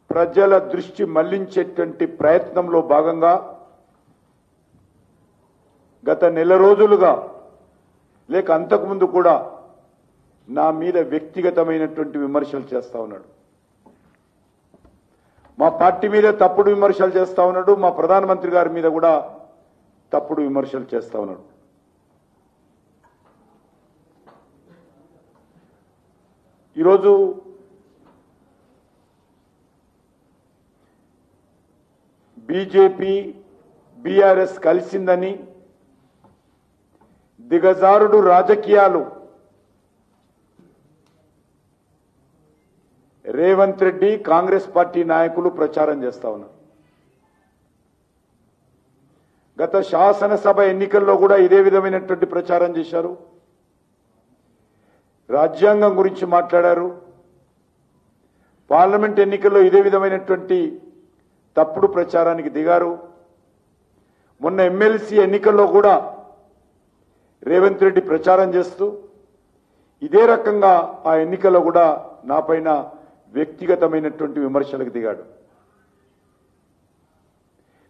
ప్రజల దృష్టి మళ్లించేటువంటి ప్రయత్నంలో భాగంగా గత నెల రోజులుగా లేక అంతకుముందు కూడా నా మీద వ్యక్తిగతమైనటువంటి విమర్శలు చేస్తా ఉన్నాడు. మా పార్టీ మీద తప్పుడు విమర్శలు చేస్తా ఉన్నాడు. మా ప్రధానమంత్రి గారి మీద కూడా తప్పుడు విమర్శలు చేస్తా ఉన్నాడు. ఈరోజు బీజేపీ బీఆర్ఎస్ కలిసిందని దిగజారుడు రాజకీయాలు రేవంత్ రెడ్డి కాంగ్రెస్ పార్టీ నాయకులు ప్రచారం చేస్తా ఉన్నారు. గత శాసనసభ ఎన్నికల్లో కూడా ఇదే విధమైనటువంటి ప్రచారం చేశారు. రాజ్యాంగం గురించి మాట్లాడారు. పార్లమెంట్ ఎన్నికల్లో ఇదే విధమైనటువంటి తప్పుడు ప్రచారానికి దిగారు. మొన్న ఎమ్మెల్సీ ఎన్నికల్లో కూడా రేవంత్ రెడ్డి ప్రచారం చేస్తూ ఇదే రకంగా ఆ ఎన్నికల్లో కూడా నాపైన వ్యక్తిగతమైనటువంటి విమర్శలకు దిగాడు.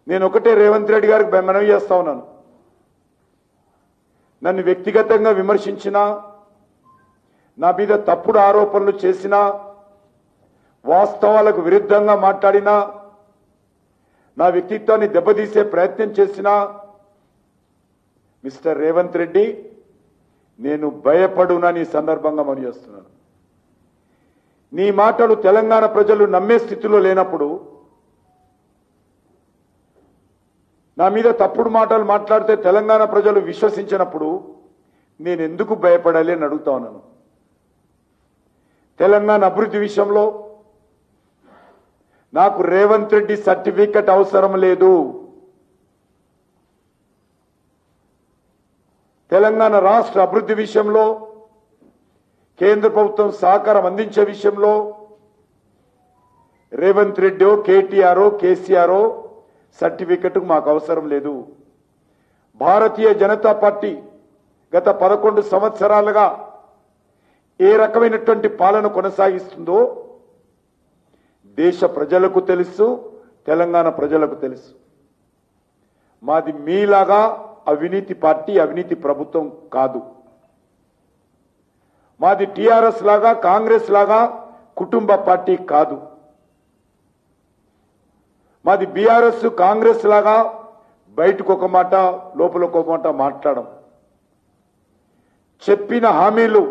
నేను ఒకటే రేవంత్ రెడ్డి గారికి మనవి చేస్తా ఉన్నాను. నన్ను వ్యక్తిగతంగా విమర్శించినా, నా మీద తప్పుడు ఆరోపణలు చేసినా, వాస్తవాలకు విరుద్ధంగా మాట్లాడినా, నా వ్యక్తిత్వాన్ని దెబ్బతీసే ప్రయత్నం చేసినా మిస్టర్ రేవంత్ రెడ్డి నేను భయపడునని సందర్భంగా మనవి చేస్తున్నాను. నీ మాటలు తెలంగాణ ప్రజలు నమ్మే స్థితిలో లేనప్పుడు, నా మీద తప్పుడు మాటలు మాట్లాడితే తెలంగాణ ప్రజలు విశ్వసించినప్పుడు నేను ఎందుకు భయపడాలి అని అడుగుతా ఉన్నాను. తెలంగాణ అభివృద్ధి విషయంలో నాకు రేవంత్ రెడ్డి సర్టిఫికెట్ అవసరం లేదు. తెలంగాణ రాష్ట్ర అభివృద్ధి విషయంలో కేంద్ర ప్రభుత్వం సహకారం అందించే విషయంలో రేవంత్ రెడ్డి కేటీఆర్ కేసీఆర్ సర్టిఫికెట్ మాకు అవసరం లేదు. భారతీయ జనతా పార్టీ గత 11 సంవత్సరాలుగా ఏ రకమైనటువంటి పాలన కొనసాగిస్తుందో దేశ ప్రజలకు తెలుసు, తెలంగాణ ప్రజలకు తెలుసు. మాది మీలాగా అవినీతి పార్టీ, అవినీతి ప్రభుత్వం కాదు. మాది టీఆర్ఎస్ లాగా, కాంగ్రెస్ లాగా కుటుంబ పార్టీ కాదు. మాది బీఆర్ఎస్ కాంగ్రెస్ లాగా బయటకు ఒక మాట లోపల ఒక మాట మాట్లాడడం. చెప్పిన హామీలు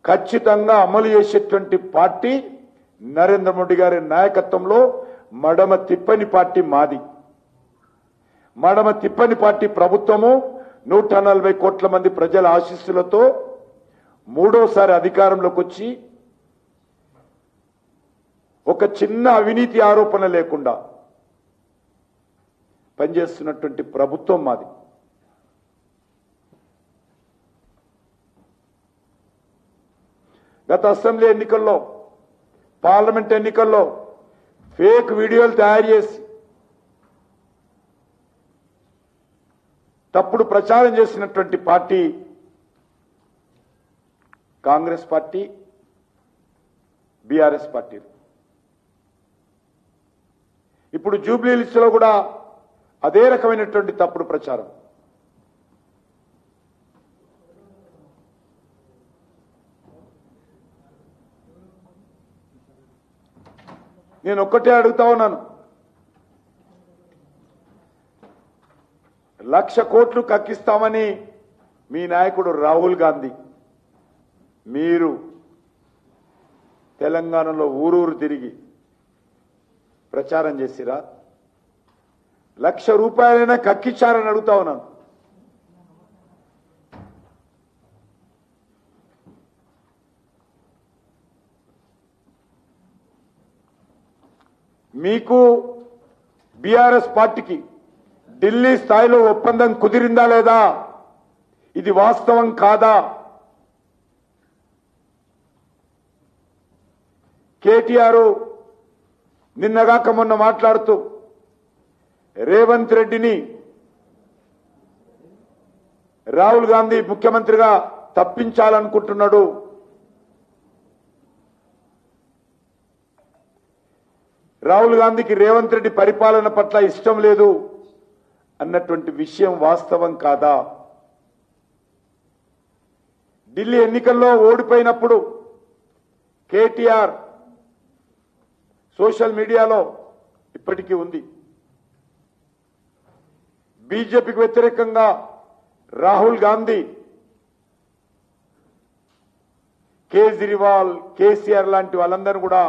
ఖచ్చితంగా అమలు చేసేటువంటి పార్టీ నరేంద్ర మోడీ గారి నాయకత్వంలో మడమ తిప్పని పార్టీ మాది. మడమ తిప్పని పార్టీ ప్రభుత్వము 140 కోట్ల మంది ప్రజల ఆశీస్సులతో మూడోసారి అధికారంలోకి వచ్చి ఒక చిన్న అవినీతి ఆరోపణ లేకుండా పనిచేస్తున్నటువంటి ప్రభుత్వం మాది. గత అసెంబ్లీ ఎన్నికల్లో, పార్లమెంట్ ఎన్నికల్లో ఫేక్ వీడియోలు తయారు చేసి తప్పుడు ప్రచారం చేసినటువంటి party Congress party, BRS party. ఇప్పుడు జూబ్లీ హిల్స్ లో కూడా అదే రకమైనటువంటి తప్పుడు ప్రచారం. నేను ఒక్కటే అడుగుతా ఉన్నాను, 1,00,000 కోట్లు కక్కిస్తామని మీ నాయకుడు రాహుల్ గాంధీ మీరు తెలంగాణలో ఊరూరు తిరిగి ప్రచారం చేసిరా? 1,00,000 రూపాయలైనా కక్కిచ్చారని అడుగుతా ఉన్నాను. మీకు బీఆర్ఎస్ పార్టీకి ఢిల్లీ స్థాయిలో ఒప్పందం కుదిరిందా లేదా? ఇది వాస్తవం కాదా? కేటీఆర్ నిన్నగాక మొన్న మాట్లాడుతూ రేవంత్ రెడ్డిని రాహుల్ గాంధీ ముఖ్యమంత్రిగా తప్పించాలనుకుంటున్నాడు, రాహుల్ గాంధీకి రేవంత్ రెడ్డి పరిపాలన పట్ల ఇష్టం లేదు అన్నటువంటి విషయం వాస్తవం కాదా? ఢిల్లీ ఎన్నికల్లో ఓడిపోయినప్పుడు కేటీఆర్ సోషల్ మీడియాలో ఇప్పటికీ ఉంది, బీజేపీకి వ్యతిరేకంగా రాహుల్ గాంధీ కేజ్రీవాల్, కేసీఆర్ లాంటి వాళ్ళందరూ కూడా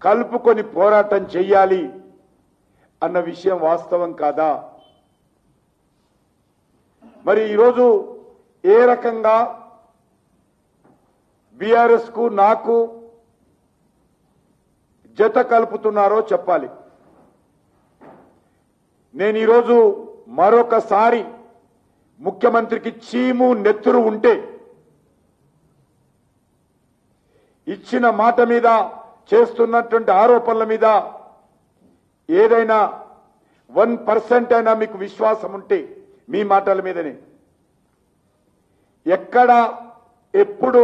కలుపుకొని పోరాటం చెయ్యాలి అన్న విషయం వాస్తవం కాదా? మరి ఈరోజు ఏ రకంగా బీఆర్ఎస్ కు నాకు జత కలుపుతున్నారో చెప్పాలి. నేను ఈరోజు మరొకసారి ముఖ్యమంత్రికి చీము నెత్తురు ఉంటే ఇచ్చిన మాట మీద చేస్తున్నటువంటి ఆరోపణల మీద ఏదైనా 1% అయినా మీకు విశ్వాసం ఉంటే మీ మాటల మీదనే, ఎక్కడ ఎప్పుడు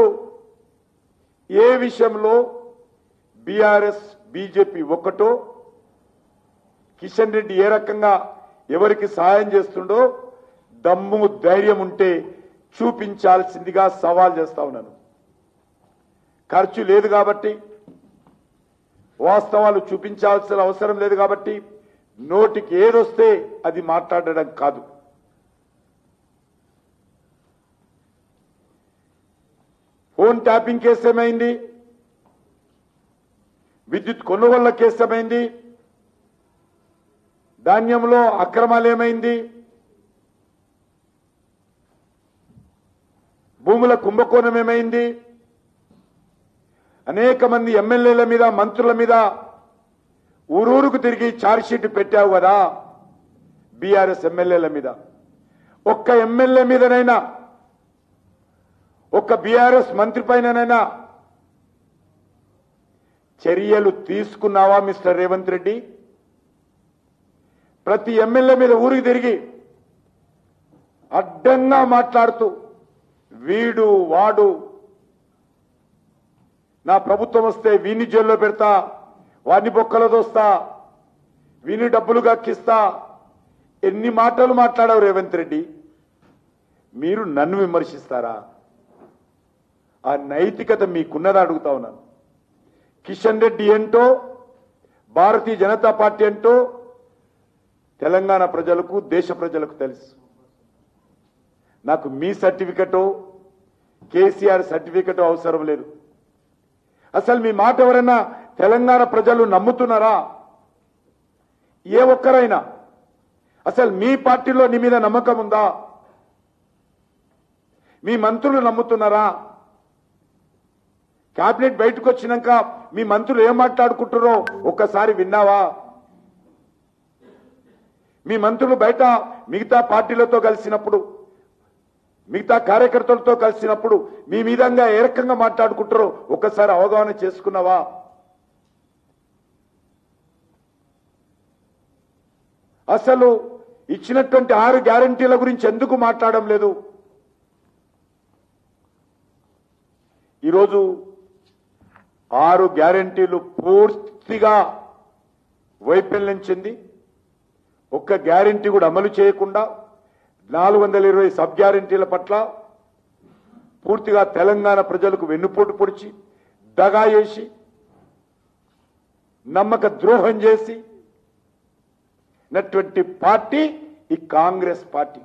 ఏ విషయంలో బీఆర్ఎస్ బీజేపీ ఒక్కటో, కిషన్ రెడ్డి ఏ రకంగా ఎవరికి సహాయం చేస్తుండో దమ్ము ధైర్యం ఉంటే చూపించాల్సిందిగా సవాల్ చేస్తా ఉన్నాను. ఖర్చు లేదు కాబట్టి, వాస్తవాలు చూపించాల్సిన అవసరం లేదు కాబట్టి నోటికి ఏదొస్తే అది మాట్లాడడం కాదు. ఫోన్ ట్యాపింగ్ కేసు ఏమైంది? విద్యుత్ కొనుగోళ్ల కేసు ఏమైంది? ధాన్యంలో అక్రమాలు ఏమైంది? భూముల కుంభకోణం ఏమైంది? అనేక మంది ఎమ్మెల్యేల మీద, మంత్రుల మీద ఊరూరుకు తిరిగి ఛార్జ్షీట్ పెట్టావు కదా బీఆర్ఎస్ ఎమ్మెల్యేల మీద. ఒక్క ఎమ్మెల్యే మీదనైనా, ఒక్క బీఆర్ఎస్ మంత్రి పైననైనా చర్యలు తీసుకున్నావా మిస్టర్ రేవంత్ రెడ్డి? ప్రతి ఎమ్మెల్యే మీద ఊరికి తిరిగి అడ్డంగా మాట్లాడుతూ వీడు వాడు, నా ప్రభుత్వం వస్తే వీని జైల్లో పెడతా, వాడిని బొక్కలో దోస్తా, వీని డబ్బులు గక్కిస్తా, ఎన్ని మాటలు మాట్లాడావు రేవంత్ రెడ్డి? మీరు నన్ను విమర్శిస్తారా? ఆ నైతికత మీకున్నదా అడుగుతా ఉన్నాను. కిషన్ రెడ్డి ఏంటో, భారతీయ జనతా పార్టీ ఏంటో తెలంగాణ ప్రజలకు, దేశ ప్రజలకు తెలుసు. నాకు మీ సర్టిఫికెటో కేసీఆర్ సర్టిఫికెటో అవసరం లేదు. అసలు మీ మాట ఎవరైనా తెలంగాణ ప్రజలు నమ్ముతున్నారా? ఏ ఒక్కరైనా అసలు మీ పార్టీలో నీ మీద నమ్మకం ఉందా? మీ మంత్రులు నమ్ముతున్నారా? కేబినెట్ బయటకు వచ్చినాక మీ మంత్రులు ఏం మాట్లాడుకుంటారో ఒక్కసారి విన్నావా? మీ మంత్రులు బయట మిగతా పార్టీలతో కలిసినప్పుడు, మిగతా కార్యకర్తలతో కలిసినప్పుడు మీ మీదంగా ఏ రకంగా మాట్లాడుకుంటారో ఒక్కసారి అవగాహన చేసుకున్నావా? అసలు ఇచ్చినటువంటి 6 గ్యారంటీల గురించి ఎందుకు మాట్లాడడం లేదు? ఈరోజు 6 గ్యారంటీలు పూర్తిగా వైఫల్యం చెంది ఒక్క గ్యారంటీ కూడా అమలు చేయకుండా 420 సబ్ గ్యారంటీల పట్ల పూర్తిగా తెలంగాణ ప్రజలకు వెన్నుపోటు పొడిచి, దగా చేసి, నమ్మక ద్రోహం చేసి నటువంటి పార్టీ ఈ కాంగ్రెస్ పార్టీ.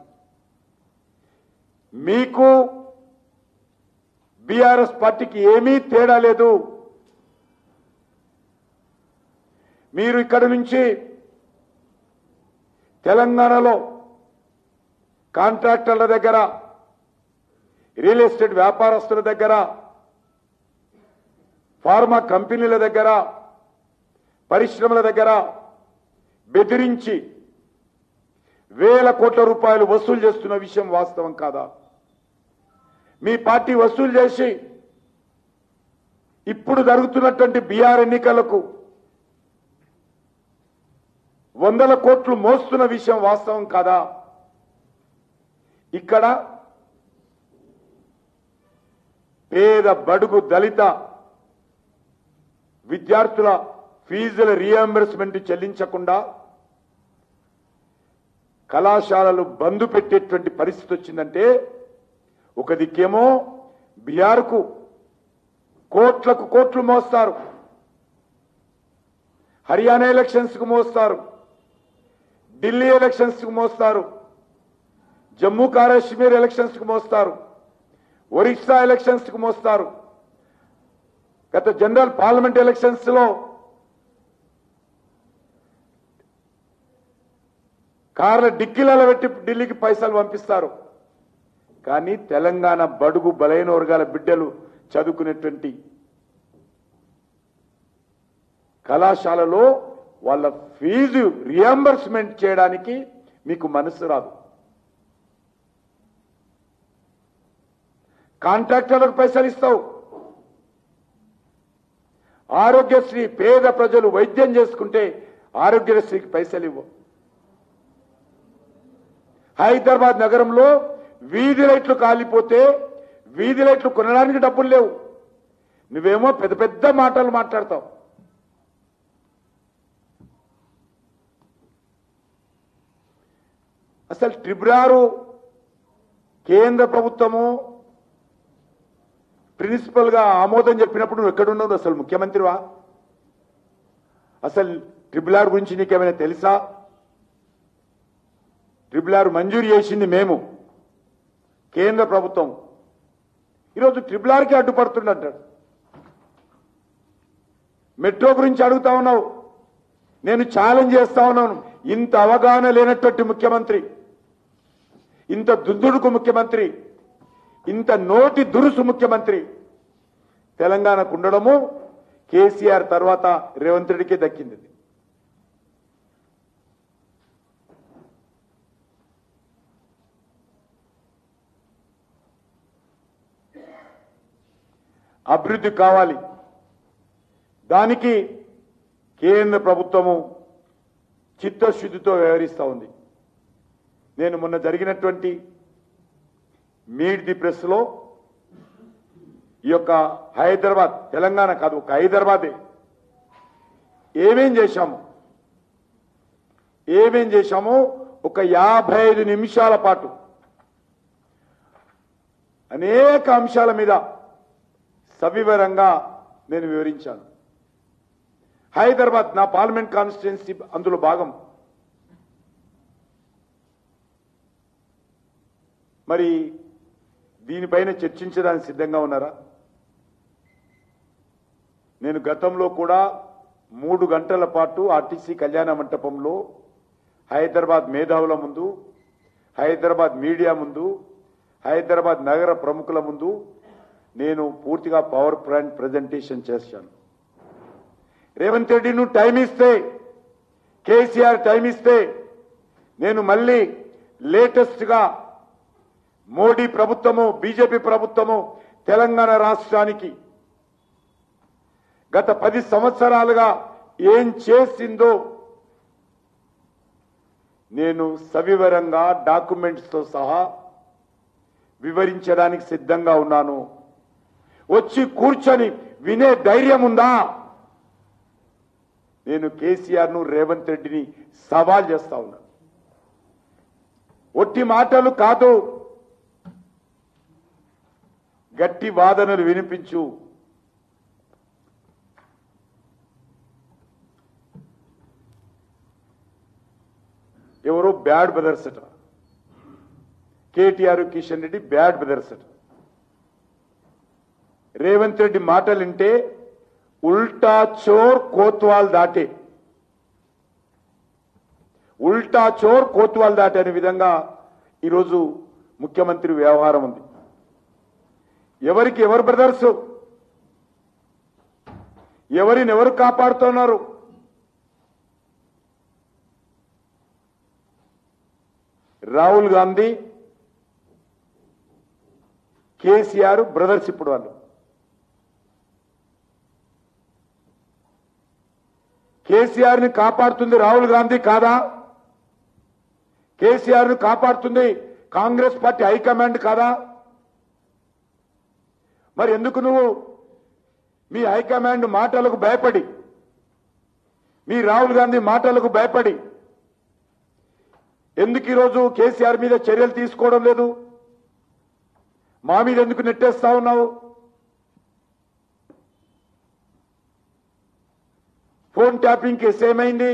మీకు బీఆర్ఎస్ పార్టీకి ఏమీ తేడా లేదు. మీరు ఇక్కడ నుంచి తెలంగాణలో కాంట్రాక్టర్ల దగ్గర, రియల్ ఎస్టేట్ వ్యాపారస్తుల దగ్గర, ఫార్మా కంపెనీల దగ్గర, పరిశ్రమల దగ్గర బెదిరించి వేల కోట్ల రూపాయలు వసూలు చేస్తున్న విషయం వాస్తవం కాదా? మీ పార్టీ వసూలు చేసి ఇప్పుడు జరుగుతున్నటువంటి బీఆర్ ఎన్నికలకు 100 కోట్లు మోస్తున్న విషయం వాస్తవం కాదా? ఇక్కడ పేద, బడుగు, దళిత విద్యార్థుల ఫీజుల రీఎంబర్స్మెంట్ చెల్లించకుండా కళాశాలలు బంద్ పెట్టేటువంటి పరిస్థితి వచ్చిందంటే ఒక దిక్కేమో బీహార్కు కోట్లకు కోట్లు మోస్తారు, హర్యానా ఎలక్షన్స్ కు మోస్తారు, ఢిల్లీ ఎలక్షన్స్ కు మోస్తారు, జమ్మూ కాశ్మీర్ ఎలక్షన్స్ కు మోస్తారు, ఒరిస్సా ఎలక్షన్స్ కు మోస్తారు. గత జనరల్ పార్లమెంట్ ఎలక్షన్స్ లో కార్ల డిక్కీలలో పెట్టి ఢిల్లీకి పైసలు పంపిస్తారు. కానీ తెలంగాణ బడుగు బలైన వర్గాల బిడ్డలు చదువుకునేటువంటి కళాశాలలో వాళ్ళ ఫీజు రియంబర్స్మెంట్ చేయడానికి మీకు మనసు రాదు. కాంట్రాక్టర్లకు పైసలు ఇస్తావు, ఆరోగ్యశ్రీ పేద ప్రజలు వైద్యం చేసుకుంటే ఆరోగ్యశ్రీకి పైసలు ఇవ్వవు. హైదరాబాద్ నగరంలో వీధి లైట్లు కాలిపోతే వీధి లైట్లు కొనడానికి డబ్బులు లేవు, నువ్వేమో పెద్ద పెద్ద మాటలు మాట్లాడతావు. అసలు ట్రిబ్యునల్ కేంద్ర ప్రభుత్వము ప్రిన్సిపల్ గా ఆమోదం చెప్పినప్పుడు నువ్వు ఎక్కడున్నావు? అసలు ముఖ్యమంత్రివా? అసలు ట్రిబ్యునల్ గురించి నీకేమైనా తెలుసా? ట్రిబ్యునల్ మంజూరు చేసింది మేము, కేంద్ర ప్రభుత్వం. ఈరోజు ట్రిబ్యునల్కి అడ్డుపడుతుందంటాడు. మెట్రో గురించి అడుగుతా ఉన్నావు, నేను ఛాలెంజ్ చేస్తా ఉన్నాను. ఇంత అవగాహన లేనటువంటి ముఖ్యమంత్రి, ఇంత దుద్దుడుకు ముఖ్యమంత్రి, ఇంత నోటి దురుసు ముఖ్యమంత్రి తెలంగాణకు ఉండడము కేసీఆర్ తర్వాత రేవంత్ రెడ్డికి దక్కింది. అభివృద్ధి కావాలి, దానికి కేంద్ర ప్రభుత్వము చిత్తశుద్ధితో వ్యవహరిస్తూ ఉంది. నేను మొన్న జరిగినటువంటి మీట్ ది ప్రెస్ లో ఈ యొక్క హైదరాబాద్, తెలంగాణ కాదు ఒక హైదరాబాదే ఏమేం చేశాము ఒక 55 నిమిషాల పాటు అనేక అంశాల మీద సవివరంగా నేను వివరించాను. హైదరాబాద్ నా పార్లమెంట్ కాన్స్టిట్యున్సీ అందులో భాగం. మరి దీనిపైన చర్చించడానికి సిద్ధంగా ఉన్నారా? నేను గతంలో కూడా 3 గంటల పాటు ఆర్టీసీ కళ్యాణ మంటపంలో హైదరాబాద్ మేధావుల ముందు, హైదరాబాద్ మీడియా ముందు, హైదరాబాద్ నగర ప్రముఖుల ముందు నేను పూర్తిగా పవర్ పాయింట్ ప్రజెంటేషన్ చేశాను. రేవంత్ రెడ్డి నువ్వు టైం ఇస్తే, కేసీఆర్ టైం ఇస్తే నేను మళ్ళీ లేటెస్ట్ గా మోడీ ప్రభుత్వము, బీజేపీ ప్రభుత్వము తెలంగాణ రాష్ట్రానికి గత 10 సంవత్సరాలుగా ఏం చేసిందో నేను సవివరంగా డాక్యుమెంట్స్ తో సహా వివరించడానికి సిద్ధంగా ఉన్నాను. వచ్చి కూర్చొని వినే ధైర్యం ఉందా? నేను కేసీఆర్ ను, రేవంత్ రెడ్డిని సవాల్ చేస్తా ఉన్నా. ఒట్టి మాటలు కాదు, గట్టి వాదనలు వినిపించు. ఎవరో బ్యాడ్ బ్రదర్స్ అట, కేటీఆర్, కిషన్ రెడ్డి బ్యాడ్ బ్రదర్స్ అట. రేవంత్ రెడ్డి మాటలు వింటే ఉల్టా చోర్ కోత్వాల్ దాటే, ఉల్టా చోర్ కోత్వాల్ దాటే అనే విధంగా ఈరోజు ముఖ్యమంత్రి వ్యవహారం ఉంది. ఎవరికి ఎవరు బ్రదర్స్, ఎవరిని ఎవరు కాపాడుతున్నారు? రాహుల్ గాంధీ, కేసీఆర్ బ్రదర్స్. ఇప్పుడు వాళ్ళు కేసీఆర్ ని కాపాడుతుంది రాహుల్ గాంధీ కాదా? కేసీఆర్ ను కాపాడుతుంది కాంగ్రెస్ పార్టీ హైకమాండ్ కాదా? మరి ఎందుకు నువ్వు మీ హైకమాండ్ మాటలకు భయపడి మీ రాహుల్ గాంధీ మాటలకు భయపడి ఎందుకు ఈరోజు కేసీఆర్ మీద చర్యలు తీసుకోవడం లేదు? మా మీద ఎందుకు నెట్టేస్తా ఉన్నావు? ఫోన్ ట్యాపింగ్ కేసు ఏమైంది?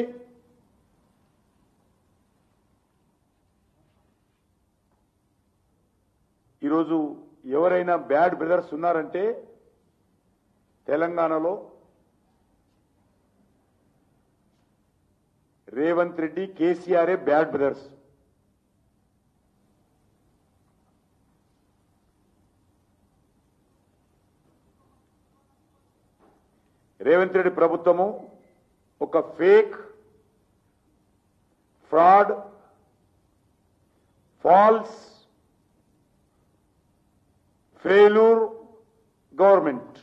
ఈరోజు ఎవరైనా బ్యాడ్ బ్రదర్స్ ఉన్నారంటే తెలంగాణలో రేవంత్ రెడ్డి, కేసీఆరే బ్యాడ్ బ్రదర్స్. రేవంత్ రెడ్డి ప్రభుత్వము ఒక fake, fraud, false, failure government.